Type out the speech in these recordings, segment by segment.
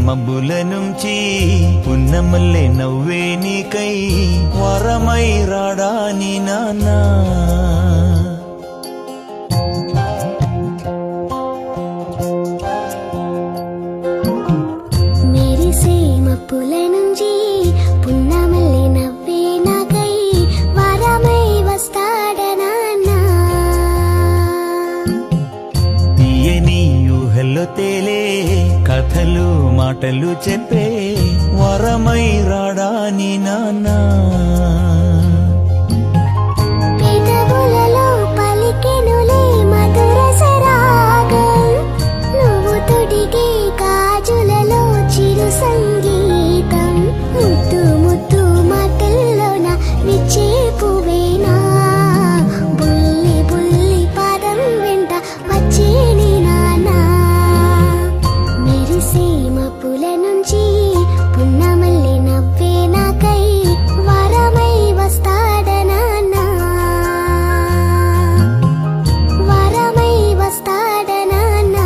మబ్బుల నుంచి పున్నమల్లె నవ్వే నీకై వరమై రాడాని నాన్నా మెరిసే మబ్బుల నుంచి పున్నమల్లె నవ్వే నాకై వరమై వస్తాడ నాన్నా తీయని ఊహల్లో తేలే కథలు మాటలు చెప్పే వరమై రాడాని నాన్నా పెదవులలో పలికెనులే మధుర సరాగం నువ్వు తొడిగే గాజులలో చిరు సంగీతం ముద్దు ముద్దు మాటల్లోన విచ్చే పువ్వేనా బుల్లి బుల్లి పాదం వెంట వచ్చే నీ నాన్నా మెరిసే మబ్బుల నుంచి పున్నమల్లె నవ్వే నాకై వరమై వస్తాడ నాన్నా వరమై వస్తాడ నాన్నా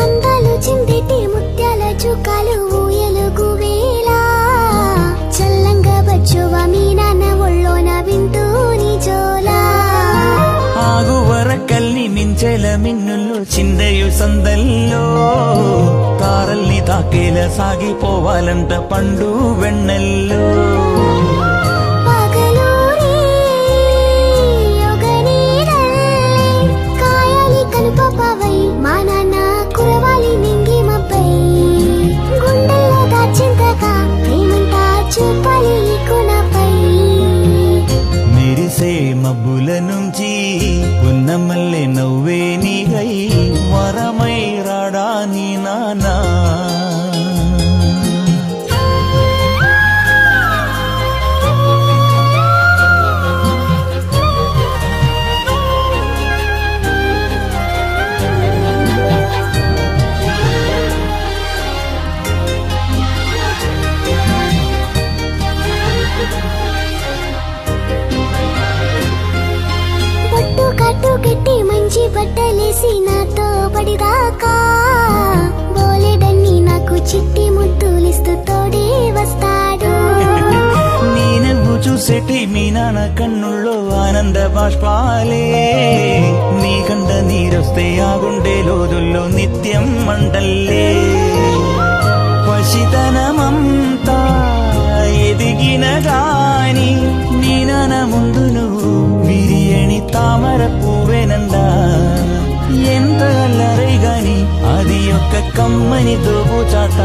అందాలు చిందిటి ముత్యాల చుక్కలు ఊయలుగు వేళ చల్లంగా వచ్చువా మీ నాన్న ఒళ్ళోన వింటూ నీ జోలా ఆగు వరకల్ని మించెల మిన్నుల్లో చిందయు సందల్లో తారల్ని తాకేల సాగిపోవాలంట పండు వెన్నెల్లో పగలూరి యొగనీడల్లే కాయాలి కనుపపవై మా నాన్న కురవాలి నింగి మబ్బై గుండెల్లో దాచింతగా ప్రేమంతా చూపాలి ఈ కునపై మెరిసే మబ్బుల నుంచి పున్నమల్లె నవ్వే నీకై వరమై రాడాని నాన్నా బొట్టు కట్టు కట్టి మంచి బట్టలేసి నాతో పడిదాకా బోలెడన్ని నాకు చిట్టి ముద్దులిస్తూ తోడే వస్తాడు నీ నువ్వు చూసేటి మీ నాన్న కన్నుల్లో ఆనంద బాష్పాలే నీ కంట నీరొస్తే ఆ గుండె లోదుల్లో నిత్యం మంటల్లే పసితనమంతా ఎదిగిన గాని నీ నాన్న ముందు నువ్వు విరియని తామర పువ్వేనందా ఎంత అల్లరై గాని అది ఒక్క కమ్మని దోబుచాట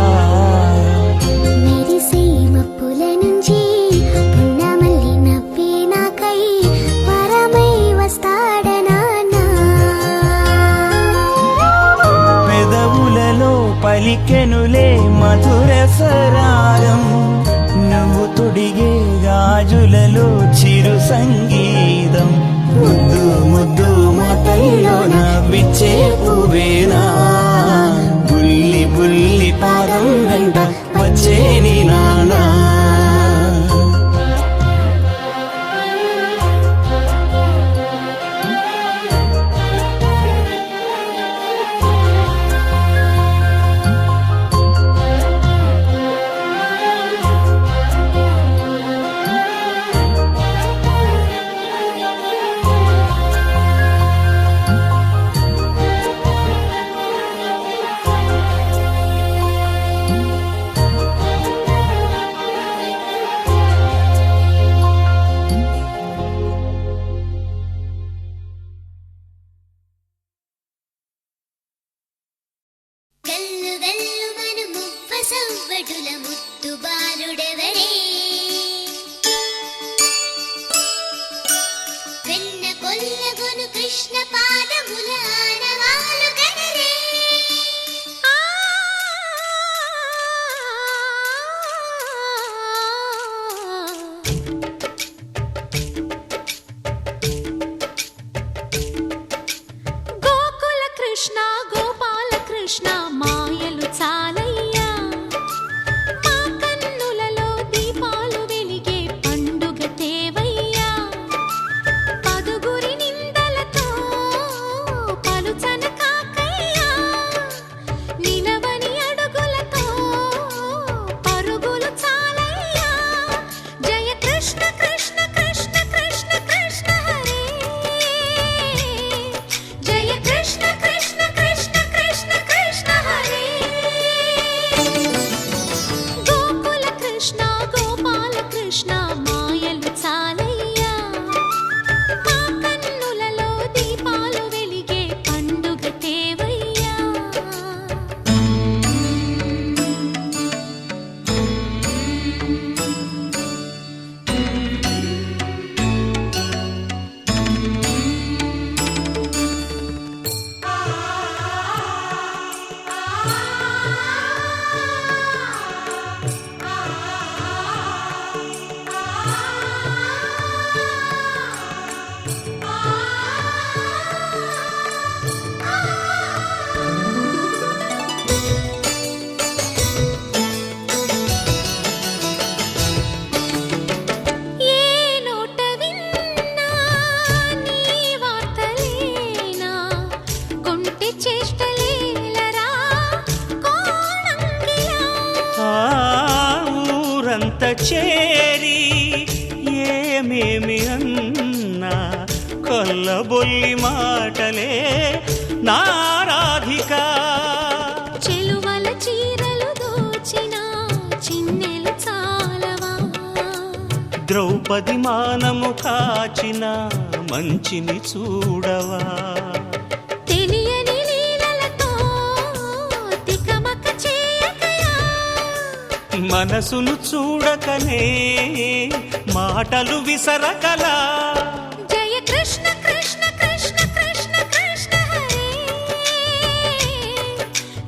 మెరిసే మబ్బుల నుంచి పున్నమల్లి నవ్వే నాకై వరమై వస్తాడ నాన్నా పెదవులలో పలికెనులే మధుర సరాగం నువ్వు తొడిగే గాజులలో చిరు సంగీతం ముద్దు ముద్దు మాటల్లోన విచ్చే పువ్వేనా బుల్లి బుల్లి పాదం వెంట వచ్చే నీ నాన్నా సవ్వడుల ముత్తు బాలుడెవరే వెన్న కొల్లగొను కృష్ణ పాదముల ఆనవాలు గనరే గోకుల కృష్ణ గోపాల కృష్ణ మాయలు చాలయ్యా మా కన్నులలో దీపాలు వెలిగే పండుగ తేవయ్యా పదుగురి నిందలతో పలుచన కాకయ్యా నిలవని అడుగులతో పరుగులు చాలయ్యా జయ కృష్ణ కృష్ణ కృష్ణ కృష్ణ కృష్ణ హరే జయ కృష్ణ కృష్ణ కృష్ణ కృష్ణ కృష్ణ హరే గోకుల కృష్ణ గోపాల కృష్ణ మాయలు చాలయ్యా మా కన్నులలో దీపాలు వెలిగే పండుగ తేవయ్యా ఏ నోట విన్నా నీ వార్తలేనా కొంటె చేష్టలేలరా కోణంగిలా ఆ ఊరంత చేరి ఏమేమి అన్నా కొల్లబొల్లి మాటలే నారాధిక చెలువల చీరలు దోచిన చిన్నెలు చాలవా ద్రౌపది మానము కాచిన మంచిని చూడవా తెలియని లీలలతో తికమక చేయకయా మనసును చూడకనే మాటలు విసరకలా జయ కృష్ణ కృష్ణ కృష్ణ కృష్ణ కృష్ణ హరే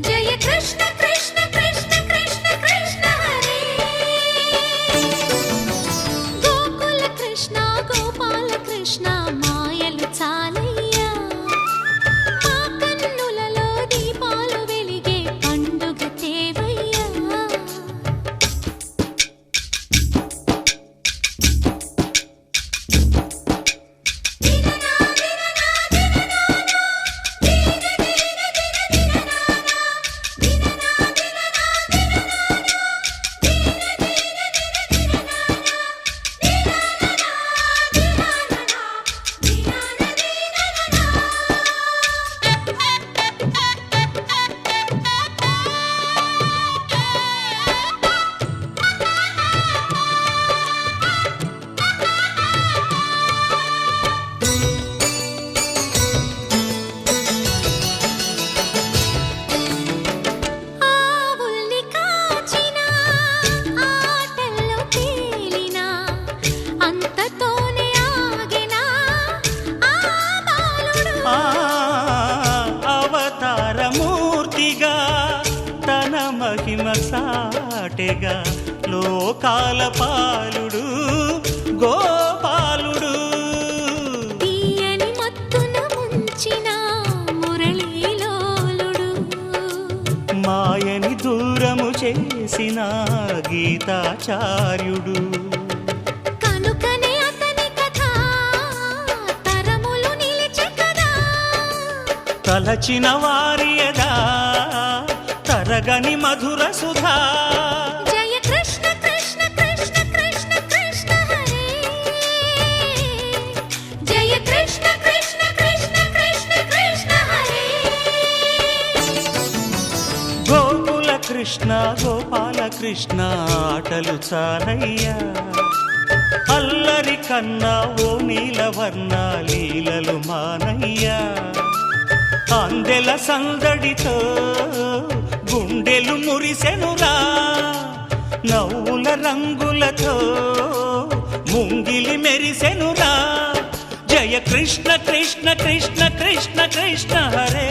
జయ కృష్ణ కృష్ణ కృష్ణ కృష్ణ కృష్ణ హరే గోకుల కృష్ణ గోపాల కృష్ణ మాయలు చాలయ్యా మా కన్నులలో దీపాలు వెలిగే పండుగ తేవయ్యా ఆవుల్ని కాచిన ఆటల్లో తేలిన అంతతోనే ఆగిన ఆ బాలుడు ఆ అవతారమూర్తిగా తన మహిమ సాటెగా లోకాల పాలుడు గోపాలుడు తీయని మత్తున ముంచిన మురళీలోలుడు మాయని దూరము చేసిన గీతాచార్యుడు కనుకనే అతని కథ తరములు నిలిచె కదా తలచిన వారియదా తరగని మధుర సుధా జయ కృష్ణ కృష్ణ కృష్ణ కృష్ణ కృష్ణ హరే జయ కృష్ణ కృష్ణ కృష్ణ కృష్ణ కృష్ణ హరే గోకుల కృష్ణ గోపాల కృష్ణ ఆటలు చాలయ్యా అల్లరి కన్నా ఓ నీలవర్ణ లీలలు మానయ్యా అందెల సందడితో గుండెలు మురిసెనురా నవ్వుల రంగులతో ముంగిలి మెరిసెనురా జయ కృష్ణ కృష్ణ కృష్ణ కృష్ణ కృష్ణ హరే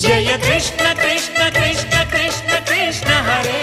జయ కృష్ణ కృష్ణ కృష్ణ కృష్ణ కృష్ణ హరే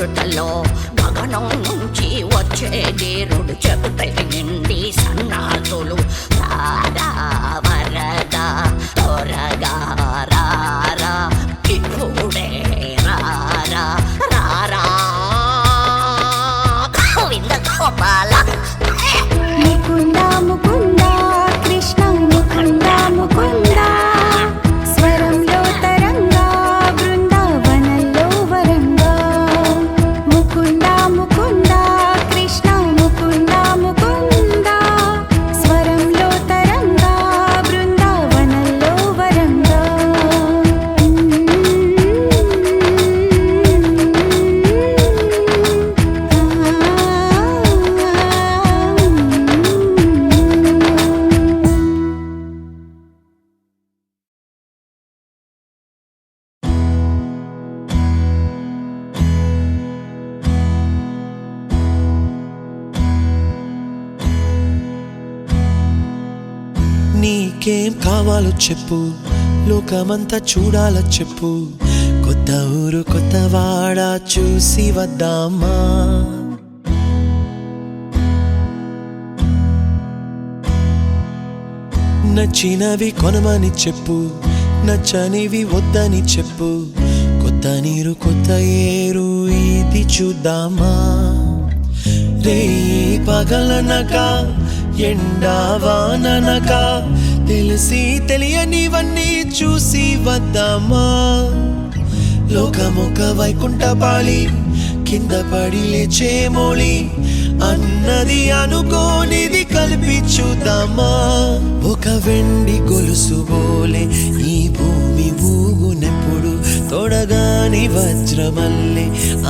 ఉరుటలో గగనం నుంచి వచ్చే నీరుడు చెబుతే నిండి సన్నాసులు రారా వరదా త్వరగా రారా ఇప్పుడే రారా రారా గోవింద గోపాల ముకుంద ముకుంద కృష్ణ ముకుంద ముకుంద స్వరంలో తరంగా బృందావనంలో వరంగా ముకుంద ముకుంద కృష్ణ ముకుంద ముకుంద స్వరంలో తరంగా బృందావనంలో వరంగా నీకేం కావాలో చెప్పు, లోకమంతా చూడాల చెప్పు, కొత్త ఊరు కొత్త వాడ చూసి వద్దామా. నచ్చినవి కొనమని చెప్పు, నచ్చనివి వద్దని చెప్పు, కొత్త నీరు కొత్త ఏరు ఇది చూద్దామా. రే పగలనక ఎండా వాననక తెలిసి తెలియనివన్నీ చూసి వద్దామా. లోకమొక వైకుంఠపాళి కింద పడి లేచే మోళి అన్నది అనుకోనిది కలిపి చూద్దామా. ఒక వెండి గొలుసు బోలే ఈ భూమి ఊగునెప్పుడు, తొడగాని వజ్రమల్లే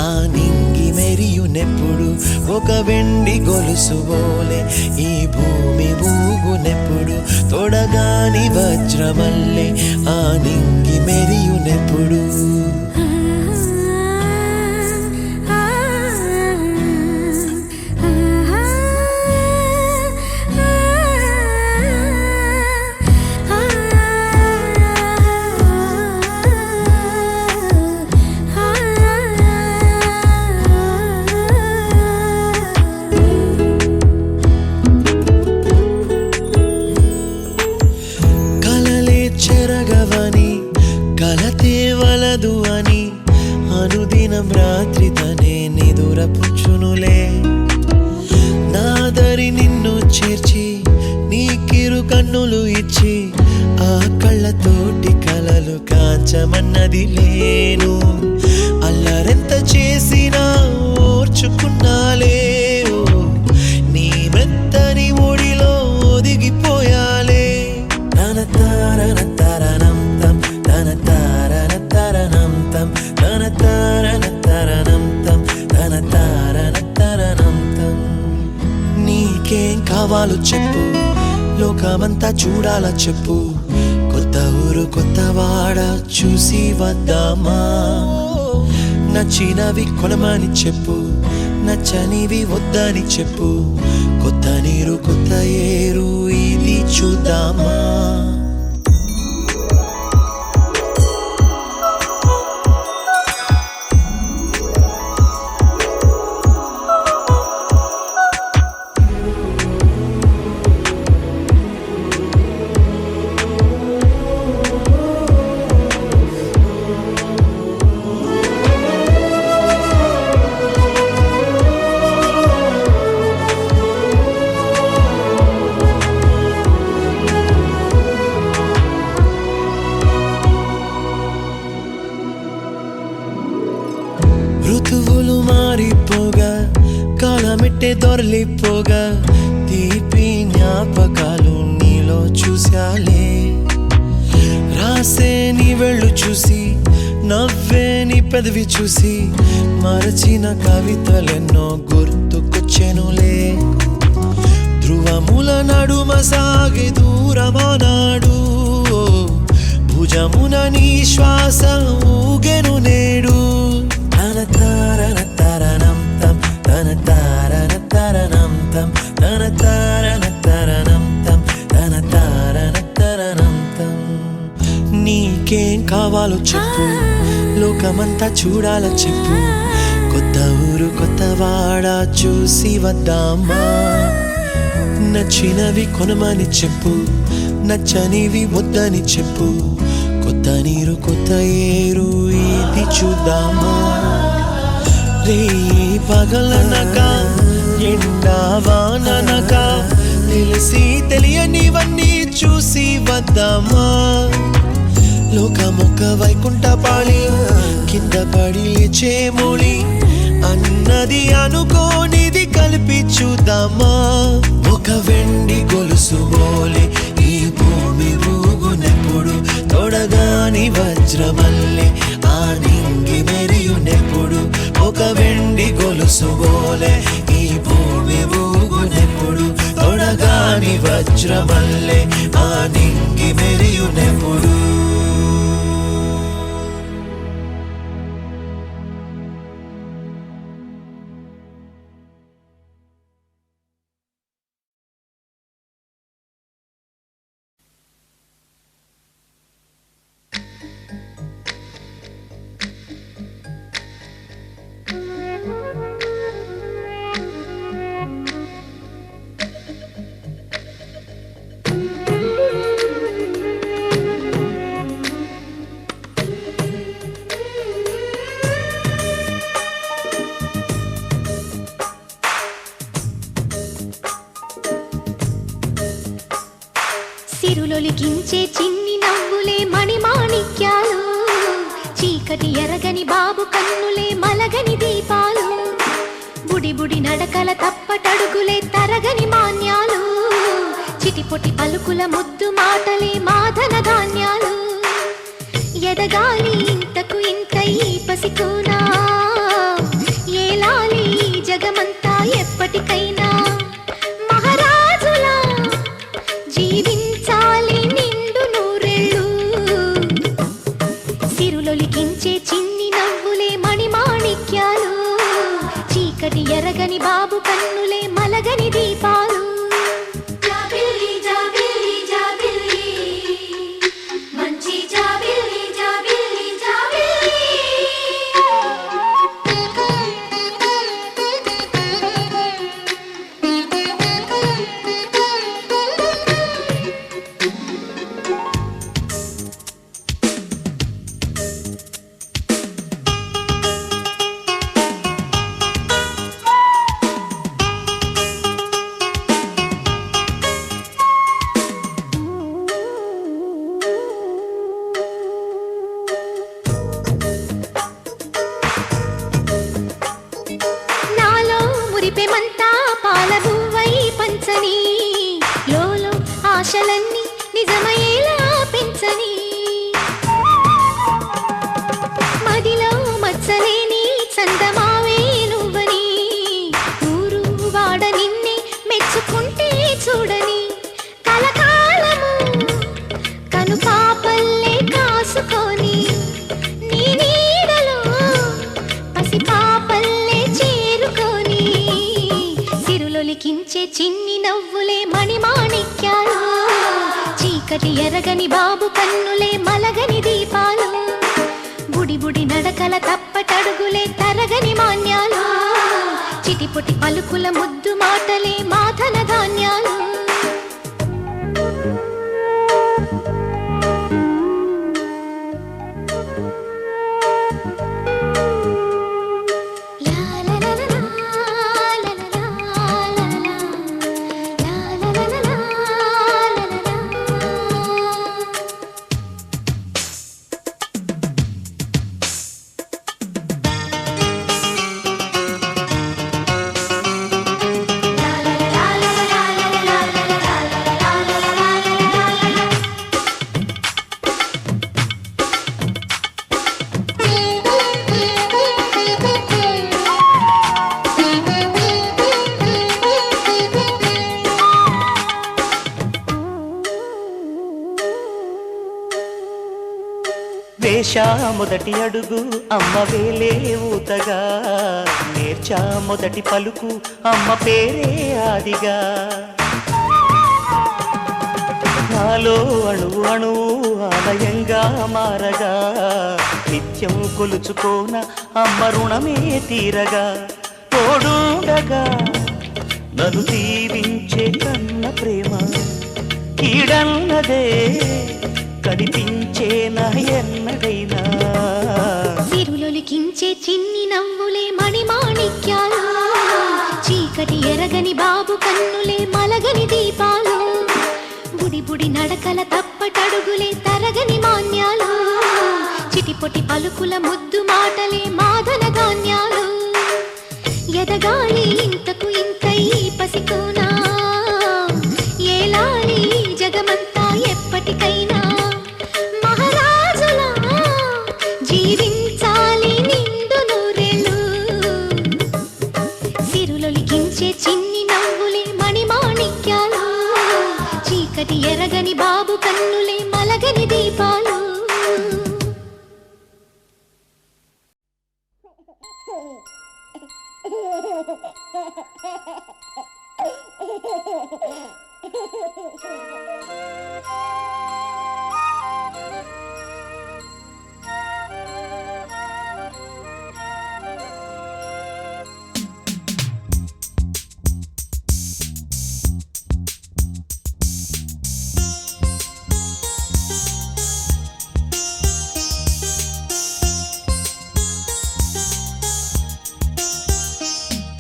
ఆ నింగి మెరియునెప్పుడు. ఒక వెండి గొలుసు బోలే ఈ భూమి ఊగునెప్పుడు, తొడగాని వజ్రమల్లే ఆ నింగి మెరియునెప్పుడు. కలతేవలదు అని అనుదినం రాత్రి తనే నిదురపుచ్చునులే. నాదరి నిన్ను చేర్చి నీకిరు కన్నులు ఇచ్చి ఆ కళ్ళతోటి కలలు కాంచమన్నది లేను. అల్లరెంత చేసినా ఓర్చుకున్నాలే, నీ మెత్తని ఒడిలో ఒదిగిపోయాలే. తన తారన తరణం తం తన తారన తరణం తం తన తారన తరణం తం తన తారన తరణం తం. నీకేం కావాలో చెప్పు, లోకమంతా చూడాల చెప్పు, కొత్త ఊరు కొత్త వాడ చూసి వద్దామా. నచ్చినవి కొనమని చెప్పు, నచ్చనివి వద్దని చెప్పు, కొత్త నీరు కొత్త ఏరు ఇది చూద్దామా. ఋతువులు మారిపోగా కాలమెట్టే దొరలిపోగా తీపి జ్ఞాపకాలు నీలో చూశాలే. రాసే నీ వెళ్ళు చూసి నవ్వే నీ పెదవి చూసి మరచిన కవితలెన్నో గుర్తుకొచ్చెనులే. ధ్రువముల నడుమ సాగే దూరమానాడు, భుజమున నీ శ్వాస ఊగెను నేడు. తన తారన తరణం తం తన తారన తరణం తం తన తారన తరణం తం తన తారన తరణం తం. నీకేం కావాలో చెప్పు, లోకమంతా చూడాల చెప్పు, కొత్త ఊరు కొత్తవాడ చూసి వద్దామా నచ్చినవి కొనమని చెప్పు నచ్చనివి వద్దని చెప్పు కొత్త నీరు కొత్త ఏరు ఇది చూద్దామా రే పగలనక ఎండా వాననక తెలిసి తెలియనివన్నీ చూసి వద్దామా లోకమొక్క వైకుంఠపాళి కింద పడి లేచే మూలి అన్నది అనుకోనిది కలిపి చూద్దామా ఒక వెండి గొలుసు బోలే ఈ భూమి ఊగునెప్పుడు తొడగాని వజ్రమల్లె ఆ నింగి మెరియునెప్పుడు ఒక వెండి గొలుసు బోలే ఈ భూమి ఊగునెప్పుడు తొడగాని వజ్రమల్లె ఆ నింగి మెరియునెప్పుడు సిరులొలికించే చిన్ని నవ్వులే మణిమాణిక్యాలు చీకటి ఎరగని బాబు కన్నులే మలగని దీపాలు బుడి బుడి నడకల తప్పటడుగులే తరగని మాన్యాలు చిటిపొటి పలుకుల ముద్దు మాటలే మాధన ధాన్యాలు ఎదగాలి ఇంతకు ఇంత ఈ పసికోనా ఏలాలి జగమంతా ఎప్పటికైనా మహారాజులా జీవించాలి నిండు నూరెళ్ళు సిరులొలికించే చిన్ని నవ్వులే మణిమాణిక్యాలు చీకటి ఎరగని బాబు కన్నులే మలగని దీపాలు జాబిల్లి జాబిల్లి జాబిల్లి మంచి జాబిల్లి జాబిల్లి జాబిల్లి నాలో మురిపెమంతా పాలబువ్వై పంచని లోలో ఆశలన్నీ నిజమయ్యేలా పెంచని మదిలో మచ్చలేని చందమావే నువ్వని ఊరు వాడ నిన్నే మెచ్చుకుంటే చూడని కలకాలము కను పాపల్లే కాసుకొని నీ నీడలో పసి పాపల్లే చేరుకొని సిరులొలికించే చిన్ని నవ్వులే మణిమాణిక్యాలు చీకటి ఎరగని బాబు కన్నులే మలగని దీపాలు బుడి బుడి నడకల తప్పటడుగులే తరగని మాన్యాలు చిటిపొటి పలుకుల ముద్దు మాటలే మాధన ధాన్యాలు వేశా మొదటి అడుగు అమ్మ వేలే ఊతగా నేర్చా మొదటి పలుకు అమ్మ పేరే ఆదిగా నా నాలో అణువు అణువు ఆలయంగా మారగా నిత్యం కొలుచుకోన అమ్మ రుణమే తీరగా తోడుండగా నన్ను దీవించే కన్న ప్రేమ కీడన్నదే కనిపించేనా ఎన్నడైనా సిరులొలికించే చిన్ని నవ్వులే మణిమాణిక్యాలు చీకటి ఎరగని బాబు కన్నులే మలగని దీపాలు బుడి బుడి నడకల తప్పటడుగులే తరగని మాన్యాలు చిటిపొటి పలుకుల ముద్దు మాటలే మాదన ధాన్యాలు ఎదగాలి ఇంతకు ఇంత ఈ పసికోనా ఏలాలి జగమంతా ఎప్పటికైనా మహారాజులా జీవించాలి నిండు నూరేళ్ళు సిరులొలికించే చిన్ని నవ్వులే మణిమాణిక్యాలు చీకటి ఎరగని బాబు కన్నులే మలగని దీపాలు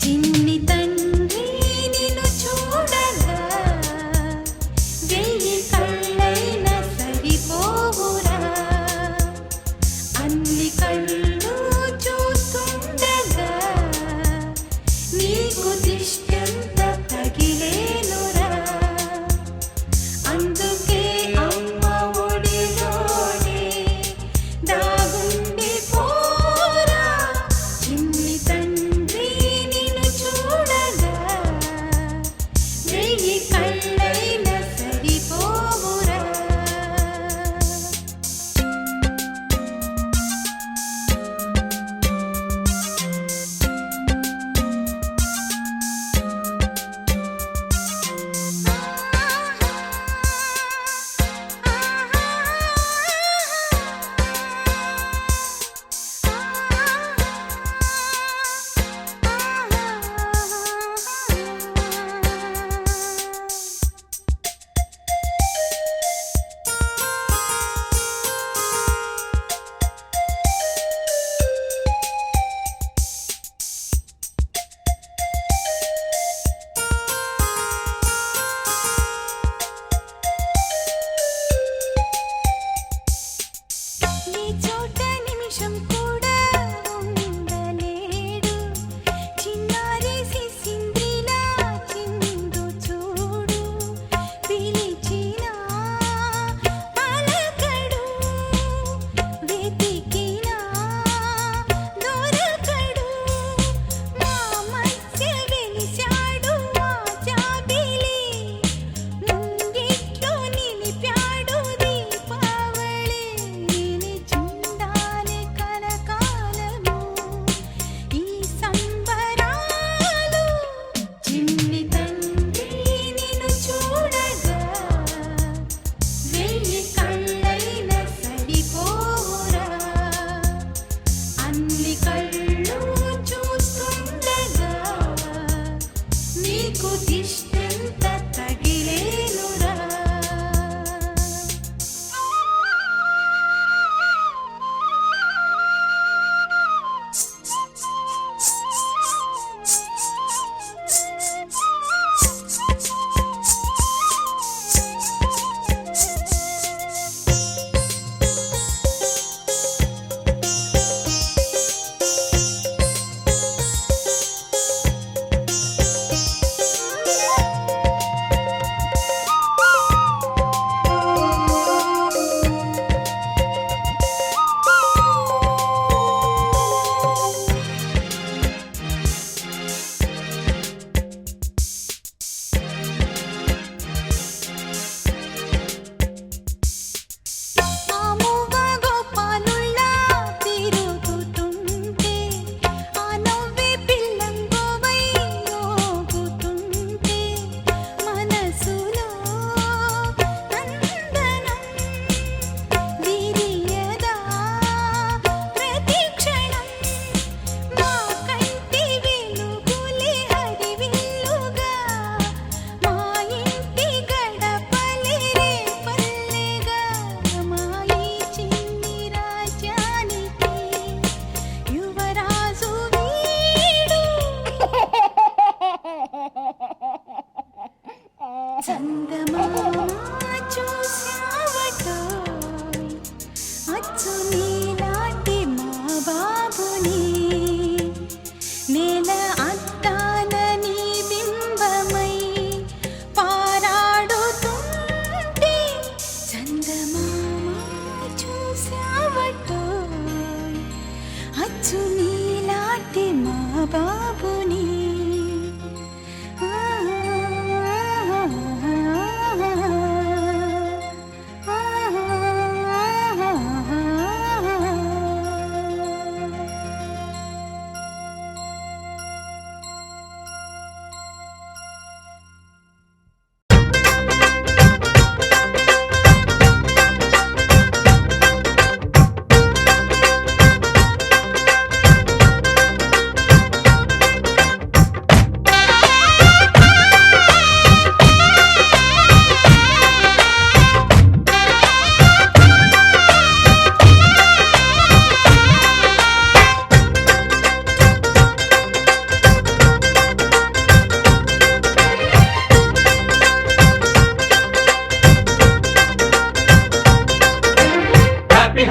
చిన్ని తండ్రి నిన్ను చూడగా వెయ్యి కళ్ళైన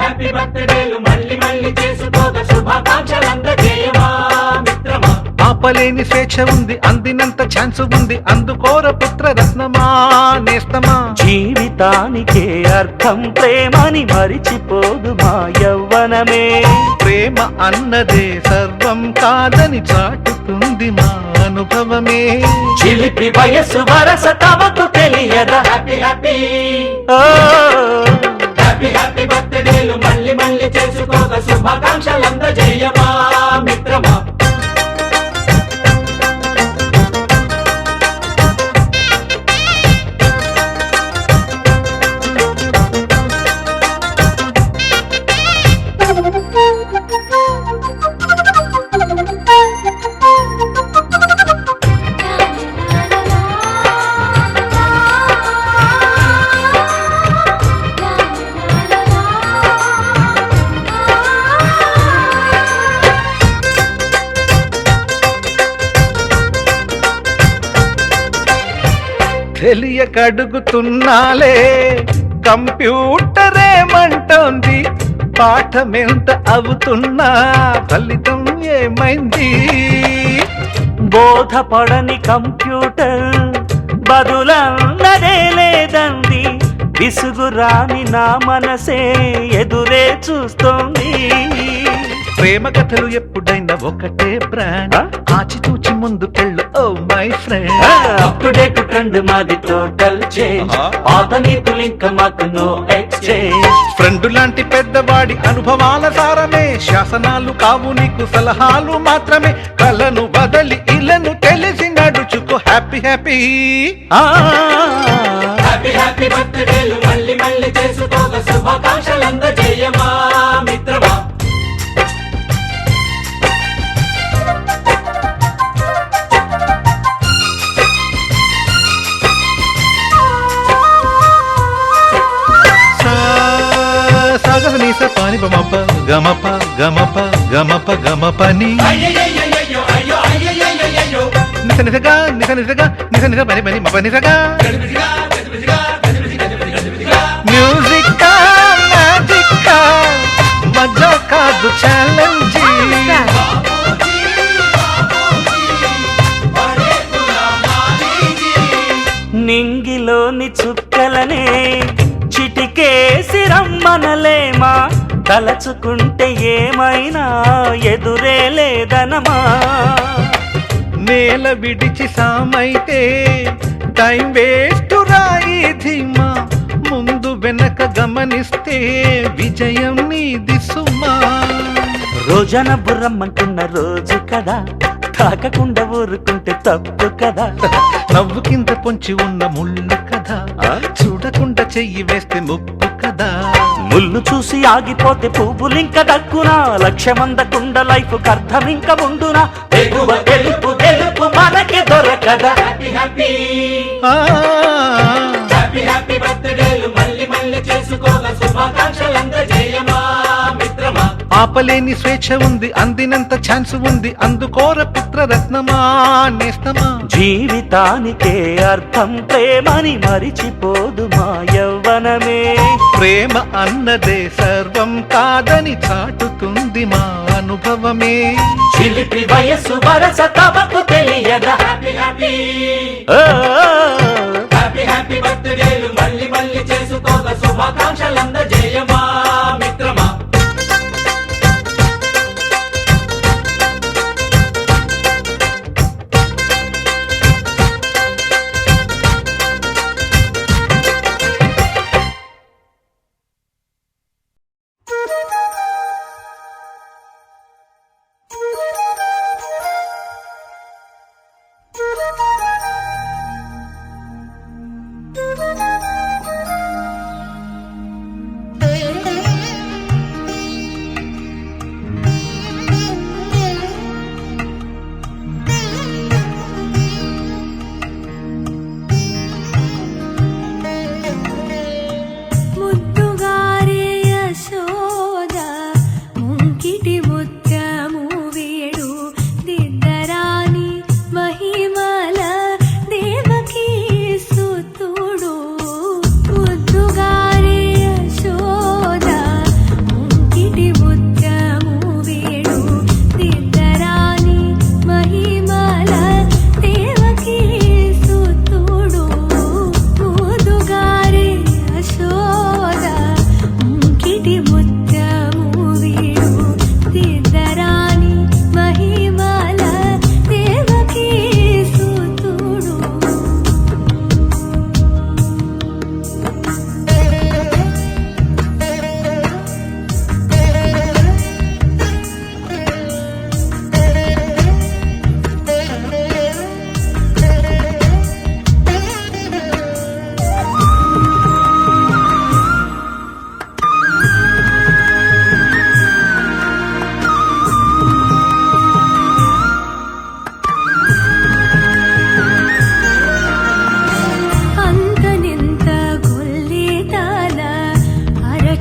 హ్యాపీ హ్యాపీ బర్త్డేలు మళ్ళీ మళ్ళీ చేసుకోక శుభాకాంక్షలందజేయమా మిత్రమా. ఆపలేని స్వేచ్ఛ ఉంది, అందినంత ఛాన్స్ ఉంది, అందుకోర పుత్ర రత్నమా నేస్తమా. జీవితానికే అర్థం ప్రేమని మరిచిపోదు మా యవ్వనమే. ప్రేమ అన్నదే సర్వం కాదని చాటుతుంది మా అనుభవమే. చిలిపి వయస్సు వరస తమకు తెలియదా. హ్యాపీ హ్యాపీ ఓ, హ్యాపీ హ్యాపీ బర్త్డేలు మళ్ళీ మళ్ళీ చేసుకోక శుభాకాంక్షలందజేయమా మిత్రమా. తెలియకడుగుతున్నాలే కంప్యూటరేమంటోంది, పాఠమెంత అవుతున్నా ఫలితం ఏమైంది. బోధపడని కంప్యూటర్ బదులన్నదే లేదంది. విసుగురాని నా మనసే ఎదురే చూస్తోంది. ప్రేమ కథలు ఎప్పుడైనా ఒకటే బ్రాండ్, ఆచితూచి ముందుకెళ్ళు oh my friend. Up to date trend మాది టోటల్ చేంజ్. పాత నీతులు ఇంకా మాకు నో ఎక్స్చేంజ్. ఫ్రెండ్ లాంటి పెద్దవాడి అనుభవాల సారమే, శాసనాలు కావు నీకు సలహాలు మాత్రమే. కలను బదలి ఇలను తెలిసి నడుచుకో హ్యాపీ హ్యాపీ. హ్యాపీ హ్యాపీ బర్త్డేలు మళ్ళీ మళ్ళీ చేసుకోక శుభాకాంక్షలందజేయమా మిత్రమా. సాగనీస పాని బమప గమప గమప గమప గమపని అయ్యయ్యయ్యయ్యో అయ్యో అయ్యయ్యయ్యో నిస నిసగా నిస నిసగా నిస నిస పని పని మప నిసగా. గజిబిజిగా గజిబిజిగా గజిబిజిగా గజిబిజిగా మ్యూజిక్ మ్యాజిక్ మజా కాదు ఛాలెంజ్. నింగిలోని చుక్కలనే చిటికేసి రమ్మనలేమా. తలచుకుంటే ఏమైనా ఎదురే లేదనమా. నేల విడిచి సామైతే టైం వేస్ట్ రాయి ధీమా. ముందు వెనక గమనిస్తే విజయం నీది సుమా. రోజన బుర్రమ్మంటున్న రోజు కదా, తాకకుండా ఊరుకుంటే తప్పు కదా. నవ్వు కింద పొంచి ఉన్న ముళ్ళు కదా, చూడకుండా చెయ్యి వేస్తే ముప్పు కదా. ముళ్ళు చూసి ఆగిపోతే పువ్వులింక దక్కునా. లక్ష్యమందకుండా లైఫ్ అర్థం ఇంక ఉండునా. ఎగువ గెలుపు గెలుపు మనకి దొరకదా. హ్యాపీ హ్యాపీ ఆ, హ్యాపీ హ్యాపీ బర్త్డేలు మళ్ళీ మళ్ళీ చేసుకోక శుభాకాంక్షలందజేయమా మిత్రమా. ఆపలేని స్వేచ్ఛ ఉంది, అందినంత ఛాన్స్ ఉంది, అందుకోర పుత్ర రత్నమా నేస్తమా. జీవితానికే అర్థం ప్రేమని మరిచిపోదు మా యవ్వనమే. ప్రేమ అన్నదే సర్వం కాదని చాటుతుంది మా అనుభవమే. చిలిపి వయస్సు వరస తమకు తెలియదా. హ్యాపీ హ్యాపీ ఓ, హ్యాపీ హ్యాపీ బర్త్డేలు మళ్ళీ మళ్ళీ చేసుకోక శుభాకాంక్షలందజేయమా మిత్రమా.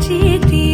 చేతి